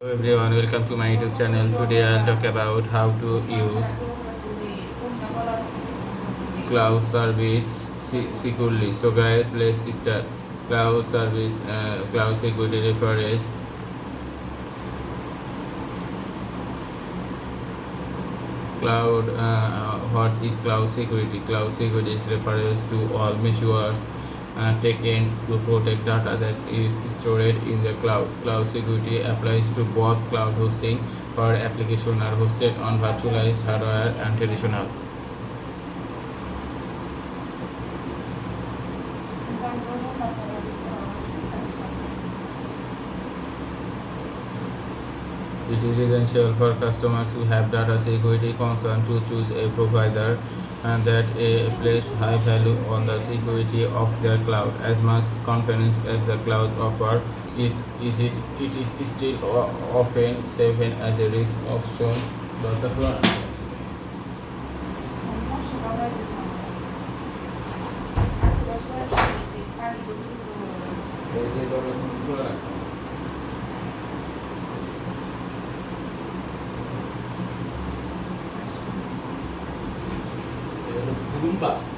Hello everyone, welcome to my YouTube channel. Today I'll talk about how to use cloud service securely. So guys, let's start. Cloud service, cloud security refers cloud. What is cloud security? Cloud security refers to all measures taken to protect data that is stored in the cloud. Cloud security applies to both cloud hosting for applications are hosted on virtualized hardware and traditional. It is essential for customers who have data security concern to choose a provider and that place high value on the security of their cloud. As much confidence as the cloud offer, it is still often seen as a risk option by the client. Zumba.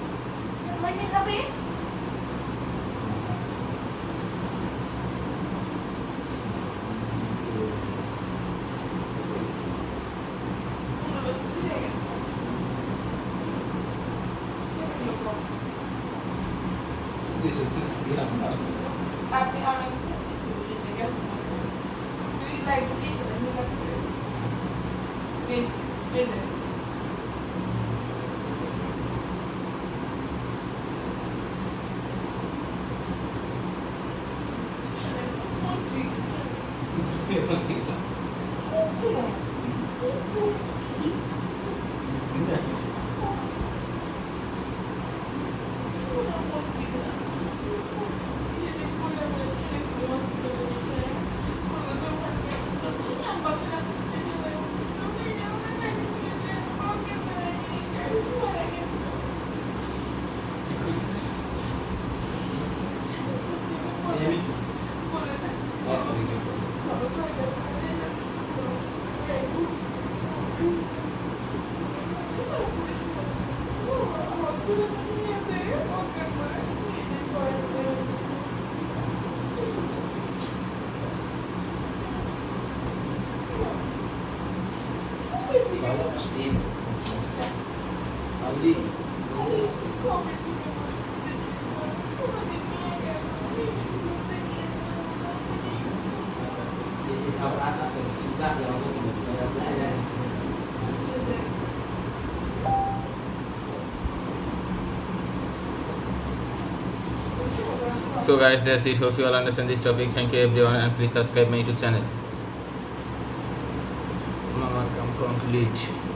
So guys, that's it. Hope you all understand this topic. Thank you everyone and please subscribe my YouTube channel. Mama come complete.